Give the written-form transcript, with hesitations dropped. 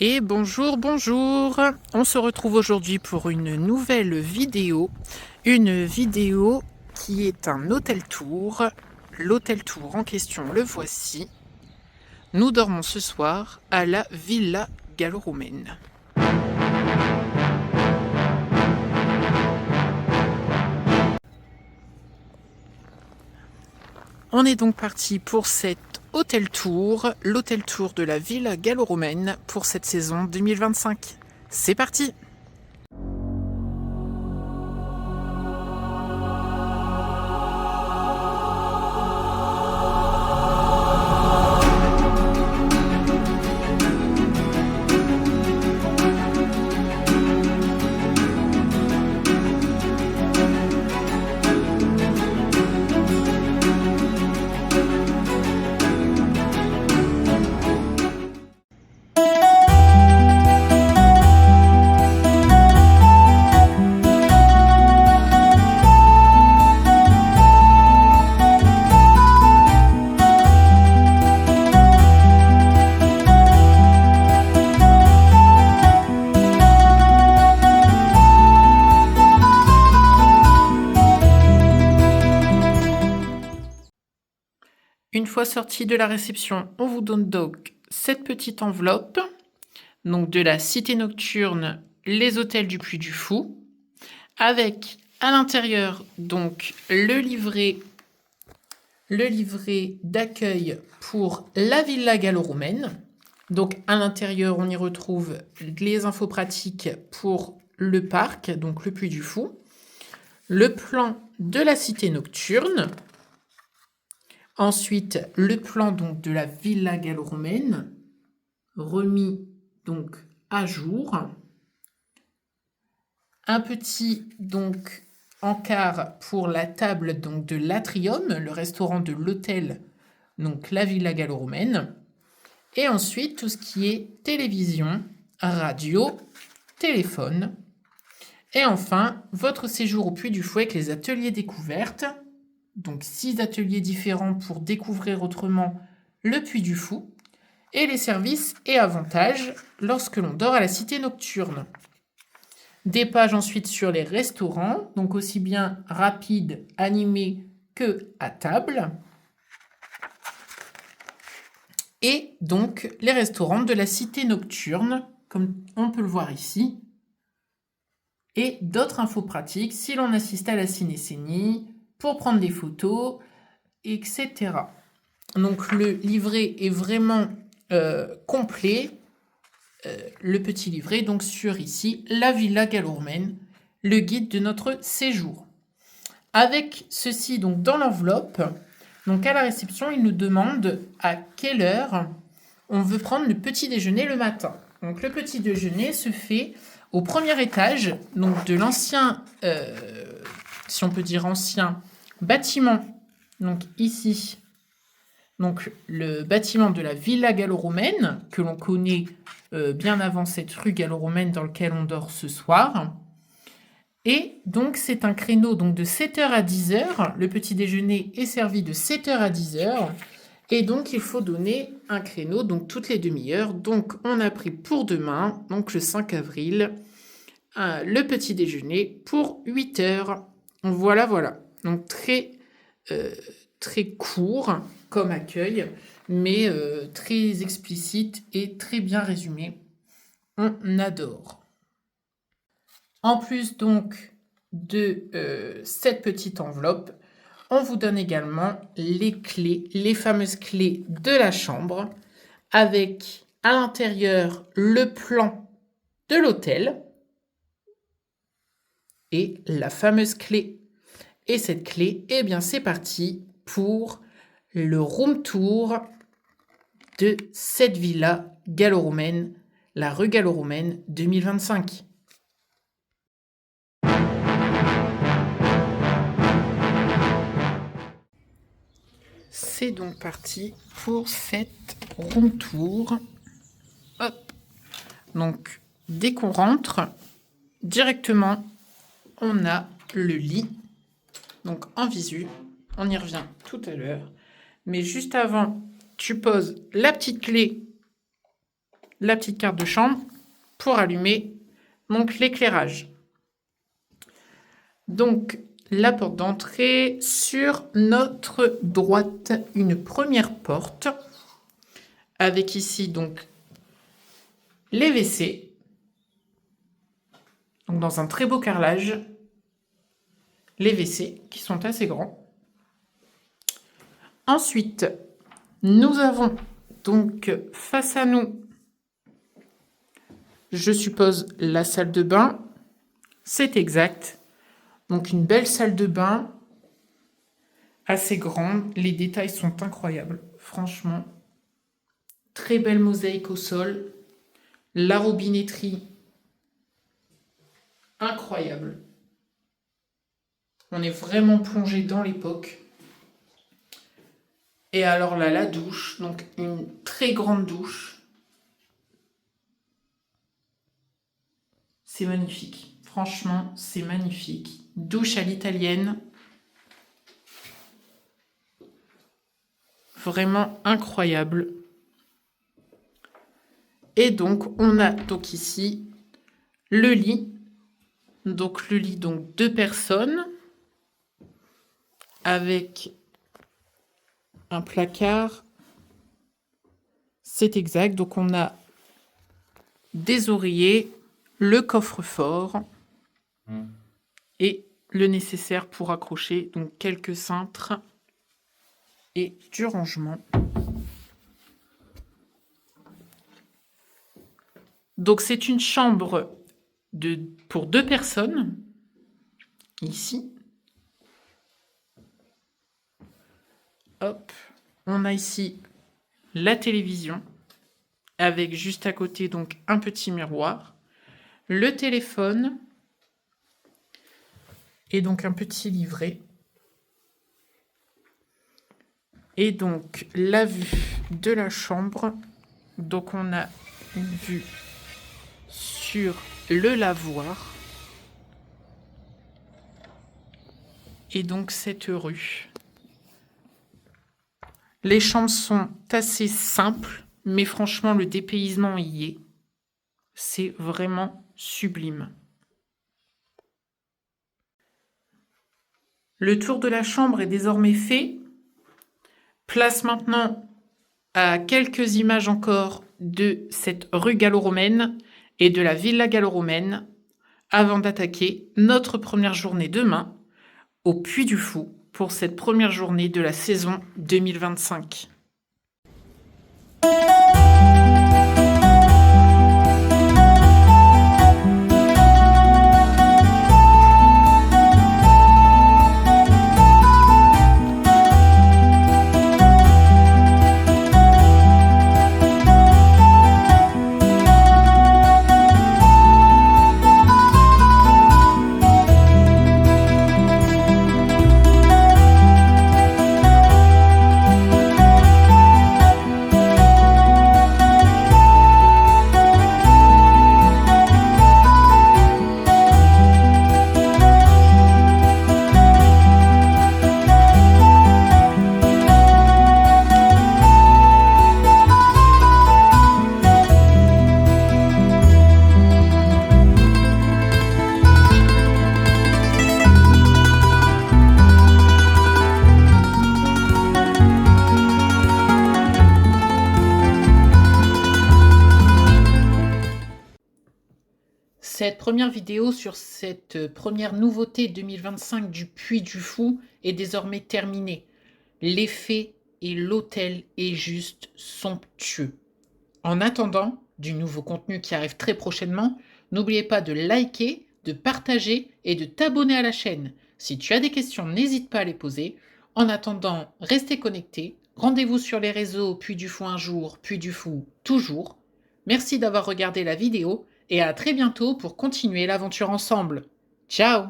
Et bonjour, bonjour. On se retrouve aujourd'hui pour une nouvelle vidéo. Une vidéo qui est un hôtel tour. L'hôtel tour en question, le voici. Nous dormons ce soir à la Villa Gallo-Romaine. On est donc parti pour cet hôtel tour, l'hôtel tour de la Villa Gallo-Romaine pour cette saison 2025. C'est parti! Une fois sorti de la réception, on vous donne donc cette petite enveloppe, donc de la cité nocturne Les Hôtels du Puy du Fou, avec à l'intérieur donc le livret d'accueil pour la Villa Gallo-Romaine. Donc à l'intérieur, on y retrouve les infos pratiques pour le parc, donc le Puy du Fou, le plan de la cité nocturne. Ensuite, le plan donc de la Villa Gallo-Romaine, remis donc à jour. Un petit donc encart pour la table donc de l'Atrium, le restaurant de l'hôtel, donc la Villa Gallo-Romaine. Et ensuite, tout ce qui est télévision, radio, téléphone. Et enfin, votre séjour au Puy du Fou avec les ateliers découvertes. Donc 6 ateliers différents pour découvrir autrement le Puy du Fou et les services et avantages lorsque l'on dort à la cité nocturne. Des pages ensuite sur les restaurants, donc aussi bien rapides, animés que à table. Et donc les restaurants de la cité nocturne, comme on peut le voir ici. Et d'autres infos pratiques si l'on assiste à la cinécénie, pour prendre des photos, etc. Donc le livret est vraiment complet. Le petit livret, donc sur ici, la Villa Gallo-Romaine, le guide de notre séjour. Avec ceci donc dans l'enveloppe, donc à la réception, il nous demande à quelle heure on veut prendre le petit déjeuner le matin. Donc le petit déjeuner se fait au premier étage, donc de l'ancien, si on peut dire ancien, bâtiment, donc ici, donc le bâtiment de la Villa Gallo-Romaine, que l'on connaît bien avant cette rue Gallo-Romaine dans laquelle on dort ce soir. Et donc c'est un créneau donc, de 7h à 10h. Le petit déjeuner est servi de 7h à 10h. Et donc il faut donner un créneau donc toutes les demi-heures. Donc on a pris pour demain, donc le 5 avril, le petit déjeuner pour 8h. Voilà, voilà. Donc très court comme accueil, mais très explicite et très bien résumé. On adore. En plus donc de cette petite enveloppe, on vous donne également les clés, les fameuses clés de la chambre, avec à l'intérieur le plan de l'hôtel et la fameuse clé. Et cette clé, eh bien c'est parti pour le room tour de cette villa gallo-romaine, la rue Gallo-Romaine 2025. C'est donc parti pour cette room tour. Hop. Donc, dès qu'on rentre, directement, on a le lit. Donc, en visu, on y revient tout à l'heure. Mais juste avant, tu poses la petite clé la petite carte de chambre pour allumer donc l'éclairage. Donc, la porte d'entrée, sur notre droite, une première porte, avec ici donc les WC, donc dans un très beau carrelage, les WC qui sont assez grands. Ensuite, nous avons donc face à nous, je suppose, la salle de bain. C'est exact. Donc une belle salle de bain, assez grande. Les détails sont incroyables, franchement. Très belle mosaïque au sol. La robinetterie, incroyable. On est vraiment plongé dans l'époque. Et alors là, la douche, donc une très grande douche. C'est magnifique. Franchement, c'est magnifique. Douche à l'italienne. Vraiment incroyable. Et donc, on a donc ici le lit. Donc, le lit, donc 2 personnes. Avec un placard. C'est exact. Donc, on a des oreillers, le coffre-fort et le nécessaire pour accrocher. Donc, quelques cintres et du rangement. Donc, c'est une chambre pour 2 personnes. Ici. Hop. On a ici la télévision. Avec juste à côté, donc, un petit miroir. Le téléphone. Et donc, un petit livret. Et donc, la vue de la chambre. Donc, on a une vue sur le lavoir. Et donc, cette rue. Les chambres sont assez simples, mais franchement, le dépaysement y est. C'est vraiment sublime. Le tour de la chambre est désormais fait. Place maintenant à quelques images encore de cette rue gallo-romaine et de la villa gallo-romaine avant d'attaquer notre première journée demain au Puy du Fou pour cette première journée de la saison 2025. Cette première vidéo sur cette première nouveauté 2025 du Puy du Fou est désormais terminée. L'effet et l'hôtel est juste somptueux. En attendant du nouveau contenu qui arrive très prochainement, n'oubliez pas de liker, de partager et de t'abonner à la chaîne. Si tu as des questions, n'hésite pas à les poser. En attendant, restez connectés. Rendez-vous sur les réseaux Puy du Fou un jour, Puy du Fou toujours. Merci d'avoir regardé la vidéo et à très bientôt pour continuer l'aventure ensemble. Ciao!